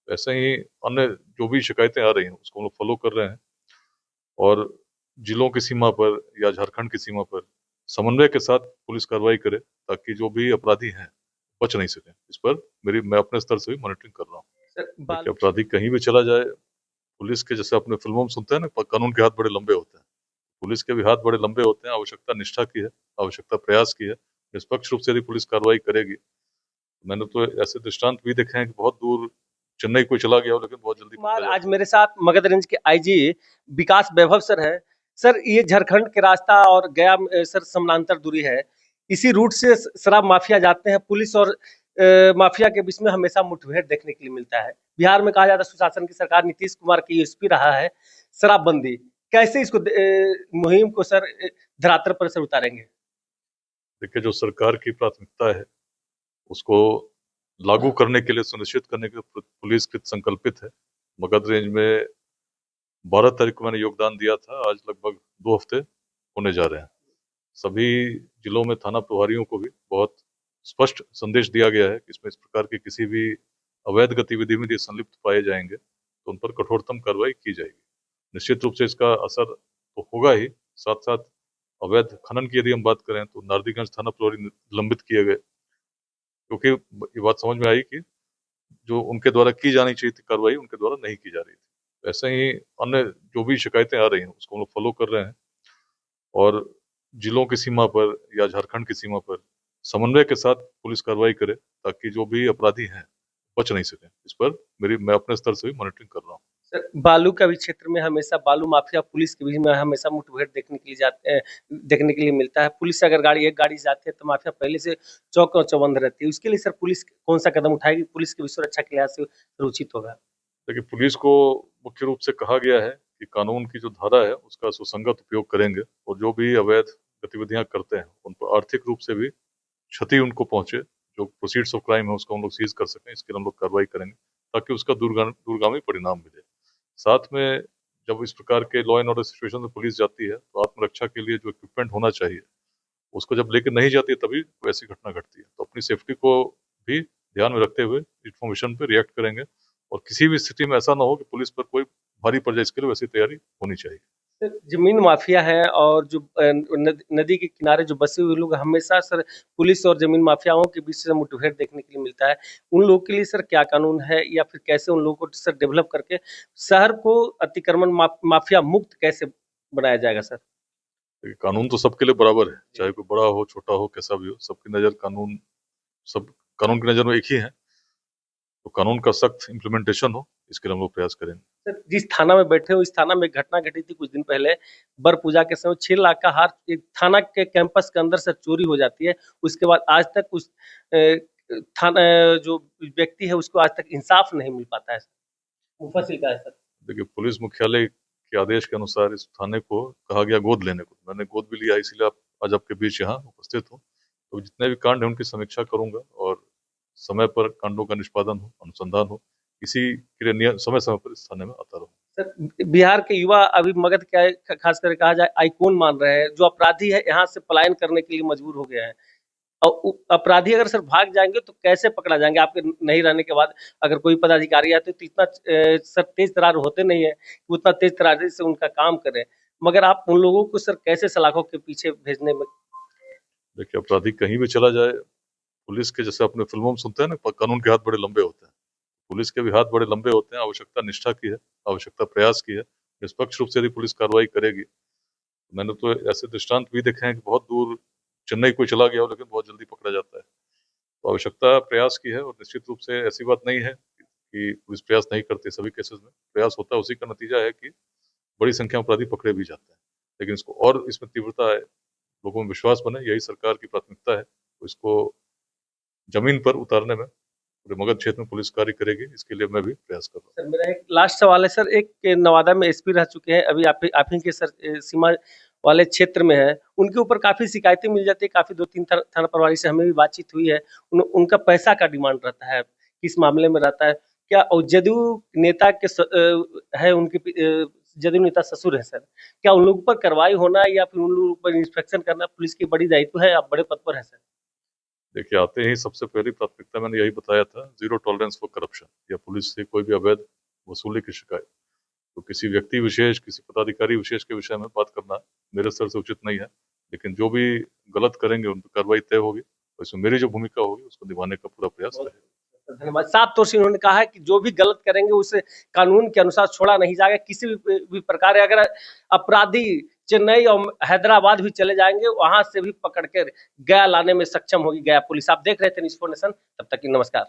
ऐसे ही अन्य जो भी शिकायतें आ रही हैं उसको हम लोग फॉलो कर रहे हैं और जिलों की सीमा पर या झारखंड की सीमा पर समन्वय के साथ पुलिस कार्रवाई करे ताकि जो भी अपराधी हैं बच नहीं सकें। इस पर मैं अपने स्तर से भी मॉनिटरिंग कर रहा हूँ। सर देखिए, बालू अपराधी कहीं भी चला जाए, पुलिस के जैसे अपने फिल्मों में सुनते हैं ना, कानून के हाथ बड़े लंबे होते हैं। पुलिस के भी हाथ बड़े लंबे होते हैं। आवश्यकता निष्ठा की है, आवश्यकता प्रयास की है। निष्पक्ष रूप से यदि पुलिस कार्रवाई करेगी, मैंने तो ऐसे दृष्टांत भी देखे हैं कि बहुत दूर चेन्नई कोई चला गया हो लेकिन बहुत जल्दी कुमार पकड़ा आज जाता है। मेरे साथ मगध रेंज के आईजी विकास वैभव सर हैं। सर ये झारखंड के रास्ता और गया सर समानांतर दूरी है। इसी रूट से शराब माफिया जाते हैं। पुलिस और माफिया के बीच में हमेशा मुठभेड़ देखने के लिए मिलता है। बिहार में कहा जाता है सुशासन की सरकार नीतीश कुमार की यूएसपी रहा है शराबबंदी। कैसे इसको मुहिम को सर धरातल पर सर उतारेंगे? देखिए, जो सरकार की प्राथमिकता है उसको लागू करने के लिए, सुनिश्चित करने के लिए पुलिस कृत संकल्पित है। मगध रेंज में 12 तारीख को मैंने योगदान दिया था। आज लगभग 2 हफ्ते होने जा रहे हैं। सभी जिलों में थाना प्रभारियों को भी बहुत स्पष्ट संदेश दिया गया है कि इसमें इस प्रकार की किसी भी अवैध गतिविधि में यदि संलिप्त पाए जाएंगे तो उन पर कठोरतम कार्रवाई की जाएगी। निश्चित रूप से इसका असर तो होगा ही, साथ साथ अवैध खनन की यदि हम बात करें तो नारदीगंज थाना प्रभारी निलंबित किए गए, क्योंकि ये बात समझ में आई कि जो उनके द्वारा की जानी चाहिए थी कार्रवाई, उनके द्वारा नहीं की जा रही थी। ऐसे ही अन्य जो भी शिकायतें आ रही हैं उसको हम लोग फॉलो कर रहे हैं और जिलों की सीमा पर या झारखंड की सीमा पर समन्वय के साथ पुलिस कार्रवाई करे ताकि जो भी अपराधी हैं बच नहीं सकें। इस पर मैं अपने स्तर से भी मॉनिटरिंग कर रहा हूँ। सर बालू का भी क्षेत्र में हमेशा बालू माफिया पुलिस के बीच में हमेशा मुठभेड़ देखने के लिए देखने के लिए मिलता है। पुलिस से अगर एक गाड़ी जाती है तो माफिया पहले से चौक और चौबंद रहती है। उसके लिए सर पुलिस कौन सा कदम उठाएगी? पुलिस की भी सुरक्षा के लिहाज से उचित होगा। देखिए, पुलिस को मुख्य रूप से कहा गया है कि कानून की जो धारा है उसका सुसंगत उपयोग करेंगे और जो भी अवैध गतिविधियां करते हैं उन पर आर्थिक रूप से भी क्षति उनको पहुंचे, जो प्रोसीड्स ऑफ क्राइम है उसको हम लोग सीज कर सकें, इसके लिए हम लोग कार्रवाई करेंगे ताकि उसका दूरगामी परिणाम मिले। साथ में जब इस प्रकार के लॉ एंड ऑर्डर सिचुएशन में पुलिस जाती है तो आत्मरक्षा के लिए जो इक्विपमेंट होना चाहिए उसको जब लेकर नहीं जाती है तभी ऐसी घटना घटती है। तो अपनी सेफ्टी को भी ध्यान में रखते हुए इन्फॉर्मेशन पे रिएक्ट करेंगे और किसी भी स्थिति में ऐसा ना हो कि पुलिस पर कोई भारी पड़ जाए, इसके लिए वैसी तैयारी होनी चाहिए। सर जमीन माफिया है और जो नदी के किनारे जो बसे हुए लोग हमेशा सर पुलिस और जमीन माफियाओं के बीच से मुठभेड़ देखने के लिए मिलता है। उन लोगों के लिए सर क्या कानून है या फिर कैसे उन लोगों को सर डेवलप करके शहर को अतिक्रमण माफिया मुक्त कैसे बनाया जाएगा सर? देखिए, कानून तो सबके लिए बराबर है, चाहे कोई बड़ा हो छोटा हो कैसा भी हो, सबकी नज़र कानून, सब कानून की नज़र में एक ही है। तो कानून का सख्त इम्प्लीमेंटेशन हो, इसके लिए हम लोग प्रयास करेंगे। सर जिस थाना में बैठे हो इस थाना में एक घटना घटी थी कुछ दिन पहले। बर पूजा के समय 6 लाख का हार एक थाना के कैंपस के अंदर से चोरी हो जाती है। उसके बाद आज तक उस थाना जो व्यक्ति है उसको आज तक इंसाफ नहीं मिल पाता है। मुफस्सिल का है सर। देखिए, पुलिस मुख्यालय के आदेश के अनुसार इस थाने को कहा गया गोद लेने को। मैंने गोद भी लिया, इसीलिए आप आज आपके बीच यहाँ उपस्थित हूँ। तो जितने भी कांड है उनकी समीक्षा करूंगा और समय पर कांडों का निष्पादन हो, अनुसंधान हो, इसी के लिए समय समय पर इस थाने में आता रहूँ। सर बिहार के युवा अभी मगध के खास कर कहा जाए आइकॉन मान रहे हैं। जो अपराधी है यहाँ से पलायन करने के लिए मजबूर हो गए हैं और अपराधी अगर सर भाग जाएंगे तो कैसे पकड़ा जाएंगे? आपके नहीं रहने के बाद अगर कोई पदाधिकारी आते तो इतना सर तेज तरार होते नहीं है कि उतना तेज तरार से उनका काम करें। मगर आप उन लोगों को सर कैसे सलाखों के पीछे भेजने में? देखिए, अपराधी कहीं भी चला जाए, पुलिस के जैसे अपने फिल्मों में सुनते हैं ना, कानून के हाथ बड़े लंबे होते हैं। पुलिस के भी हाथ बड़े लंबे होते हैं। आवश्यकता निष्ठा की है, आवश्यकता प्रयास की है। निष्पक्ष रूप से यदि पुलिस कार्रवाई करेगी, मैंने तो ऐसे दृष्टांत भी देखे हैं कि बहुत दूर चेन्नई कोई चला गया हो लेकिन बहुत जल्दी पकड़ा जाता है। तो आवश्यकता प्रयास की है और निश्चित रूप से ऐसी बात नहीं है कि पुलिस प्रयास नहीं करती। सभी केसेस में प्रयास होता है, उसी का नतीजा है कि बड़ी संख्या में अपराधी पकड़े भी जाते हैं। लेकिन इसको और इसमें तीव्रता है, लोगों में विश्वास बने, यही सरकार की प्राथमिकता है। तो इसको जमीन पर उतारने में पूरे मगध क्षेत्र में पुलिस कार्य करेगी, इसके लिए मैं भी प्रयास कर रहा हूँ। सर मेरा एक लास्ट सवाल है सर। एक नवादा में एसपी रह चुके हैं, अभी आप ही के सर सीमा वाले क्षेत्र में है। उनके ऊपर काफी शिकायतें मिल जाती है। काफी 2-3 थाना प्रभारी से हमें भी बातचीत हुई है। उनका पैसा का डिमांड रहता है। किस मामले में रहता है? क्या और जदयू नेता के है उनके जदयू नेता ससुर है सर। क्या उन लोगों पर कार्रवाई होना या फिर उन लोगों पर इंस्पेक्शन करना पुलिस की बड़ी दायित्व है? आप बड़े पद पर है सर। देखिए, आते ही सबसे पहली प्राथमिकता मैंने यही बताया था, जीरो टॉलरेंस फॉर करप्शन, या पुलिस से कोई भी अवैध वसूली की शिकायत, तो किसी व्यक्ति विशेष, किसी पदाधिकारी विशेष के विषय में बात करना मेरे स्तर से उचित नहीं है। लेकिन जो भी गलत करेंगे उन पर कार्रवाई तय होगी, और इसमें मेरी जो भूमिका होगी उसको निभाने का पूरा प्रयास रहेगा। धन्यवाद। साफ तौर से उन्होंने कहा है कि जो भी गलत करेंगे उसे कानून के अनुसार छोड़ा नहीं जाएगा। किसी भी प्रकार अगर अपराधी चेन्नई और हैदराबाद भी चले जाएंगे, वहां से भी पकड़ कर गया लाने में सक्षम होगी गया पुलिस। आप देख रहे थे न्यूज़4 नेशन, तब तक की नमस्कार।